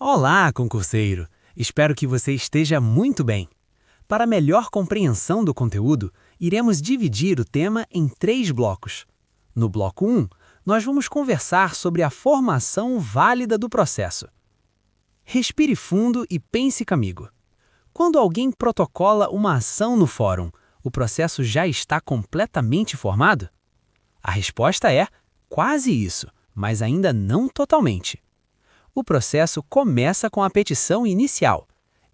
Olá, concurseiro! Espero que você esteja muito bem. Para melhor compreensão do conteúdo, iremos dividir o tema em 3 blocos. No bloco 1, nós vamos conversar sobre a formação válida do processo. Respire fundo e pense comigo. Quando alguém protocola uma ação no fórum, o processo já está completamente formado? A resposta é quase isso, mas ainda não totalmente. O processo começa com a petição inicial.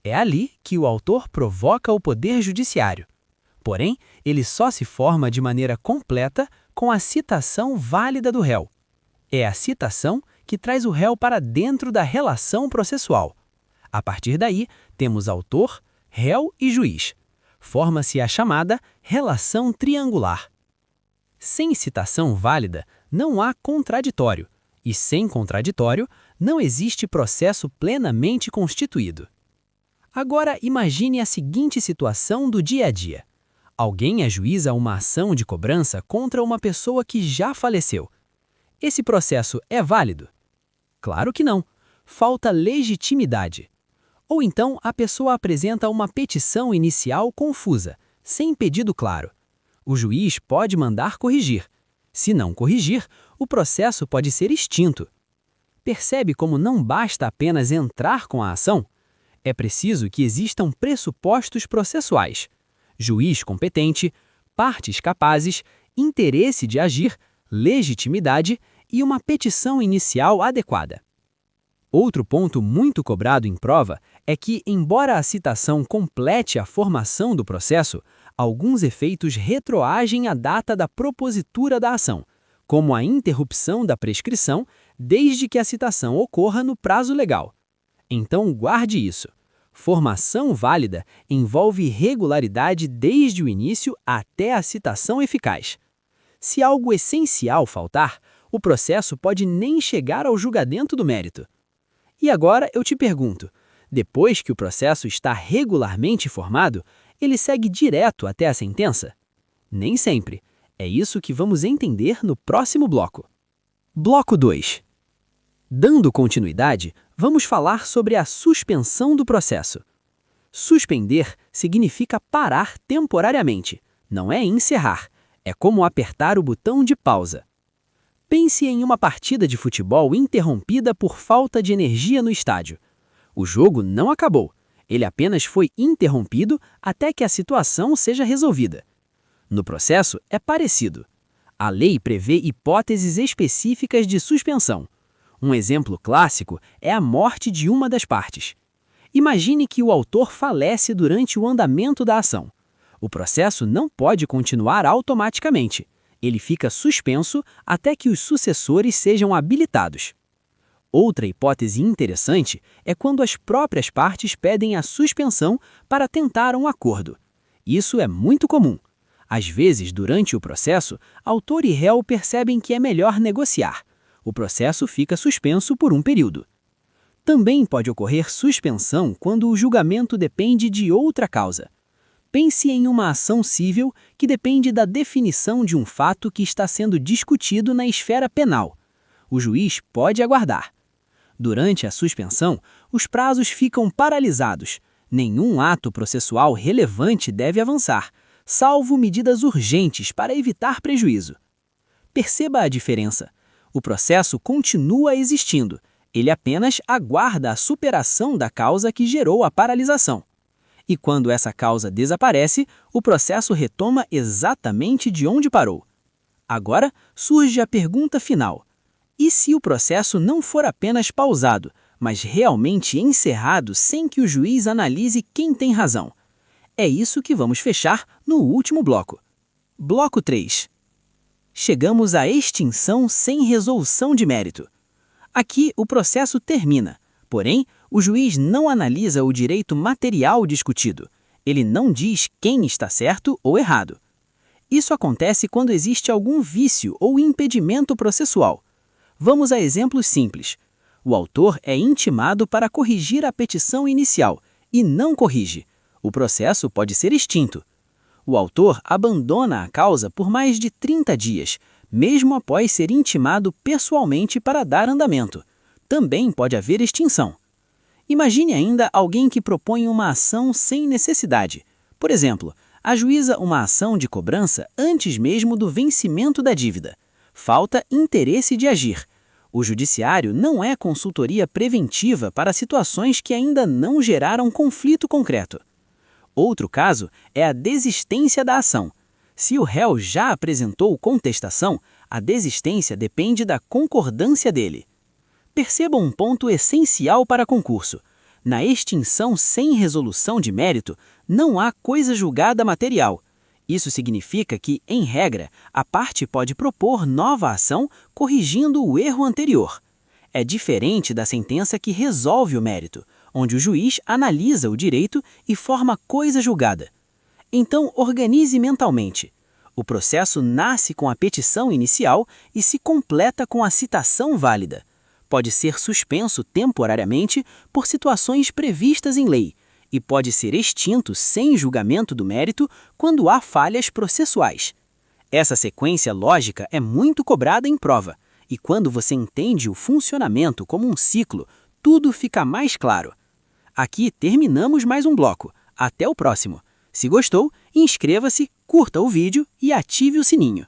É ali que o autor provoca o poder judiciário. Porém, ele só se forma de maneira completa com a citação válida do réu. É a citação que traz o réu para dentro da relação processual. A partir daí, temos autor, réu e juiz. Forma-se a chamada relação triangular. Sem citação válida, não há contraditório, e sem contraditório, não existe processo plenamente constituído. Agora imagine a seguinte situação do dia a dia. Alguém ajuiza uma ação de cobrança contra uma pessoa que já faleceu. Esse processo é válido? Claro que não. Falta legitimidade. Ou então a pessoa apresenta uma petição inicial confusa, sem pedido claro. O juiz pode mandar corrigir. Se não corrigir, o processo pode ser extinto. Percebe como não basta apenas entrar com a ação? É preciso que existam pressupostos processuais: juiz competente, partes capazes, interesse de agir, legitimidade e uma petição inicial adequada. Outro ponto muito cobrado em prova é que, embora a citação complete a formação do processo, alguns efeitos retroagem à data da propositura da ação, como a interrupção da prescrição, desde que a citação ocorra no prazo legal. Então guarde isso. Formação válida envolve regularidade desde o início até a citação eficaz. Se algo essencial faltar, o processo pode nem chegar ao julgamento do mérito. E agora eu te pergunto, depois que o processo está regularmente formado, ele segue direto até a sentença? Nem sempre. É isso que vamos entender no próximo bloco. Bloco 2. Dando continuidade, vamos falar sobre a suspensão do processo. Suspender significa parar temporariamente, não é encerrar, é como apertar o botão de pausa. Pense em uma partida de futebol interrompida por falta de energia no estádio. O jogo não acabou, ele apenas foi interrompido até que a situação seja resolvida. No processo é parecido. A lei prevê hipóteses específicas de suspensão. Um exemplo clássico é a morte de uma das partes. Imagine que o autor falece durante o andamento da ação. O processo não pode continuar automaticamente. Ele fica suspenso até que os sucessores sejam habilitados. Outra hipótese interessante é quando as próprias partes pedem a suspensão para tentar um acordo. Isso é muito comum. Às vezes, durante o processo, autor e réu percebem que é melhor negociar. O processo fica suspenso por um período. Também pode ocorrer suspensão quando o julgamento depende de outra causa. Pense em uma ação civil que depende da definição de um fato que está sendo discutido na esfera penal. O juiz pode aguardar. Durante a suspensão, os prazos ficam paralisados. Nenhum ato processual relevante deve avançar, salvo medidas urgentes para evitar prejuízo. Perceba a diferença. O processo continua existindo. Ele apenas aguarda a superação da causa que gerou a paralisação. E quando essa causa desaparece, o processo retoma exatamente de onde parou. Agora surge a pergunta final. E se o processo não for apenas pausado, mas realmente encerrado sem que o juiz analise quem tem razão? É isso que vamos fechar no último bloco. Bloco 3. Chegamos à extinção sem resolução de mérito. Aqui o processo termina, porém, o juiz não analisa o direito material discutido. Ele não diz quem está certo ou errado. Isso acontece quando existe algum vício ou impedimento processual. Vamos a exemplos simples. O autor é intimado para corrigir a petição inicial e não corrige. O processo pode ser extinto. O autor abandona a causa por mais de 30 dias, mesmo após ser intimado pessoalmente para dar andamento. Também pode haver extinção. Imagine ainda alguém que propõe uma ação sem necessidade. Por exemplo, ajuiza uma ação de cobrança antes mesmo do vencimento da dívida. Falta interesse de agir. O judiciário não é consultoria preventiva para situações que ainda não geraram conflito concreto. Outro caso é a desistência da ação. Se o réu já apresentou contestação, a desistência depende da concordância dele. Perceba um ponto essencial para concurso. Na extinção sem resolução de mérito, não há coisa julgada material. Isso significa que, em regra, a parte pode propor nova ação corrigindo o erro anterior. É diferente da sentença que resolve o mérito, onde o juiz analisa o direito e forma coisa julgada. Então, organize mentalmente. O processo nasce com a petição inicial e se completa com a citação válida. Pode ser suspenso temporariamente por situações previstas em lei e pode ser extinto sem julgamento do mérito quando há falhas processuais. Essa sequência lógica é muito cobrada em prova, e quando você entende o funcionamento como um ciclo, tudo fica mais claro. Aqui terminamos mais um bloco. Até o próximo. Se gostou, inscreva-se, curta o vídeo e ative o sininho.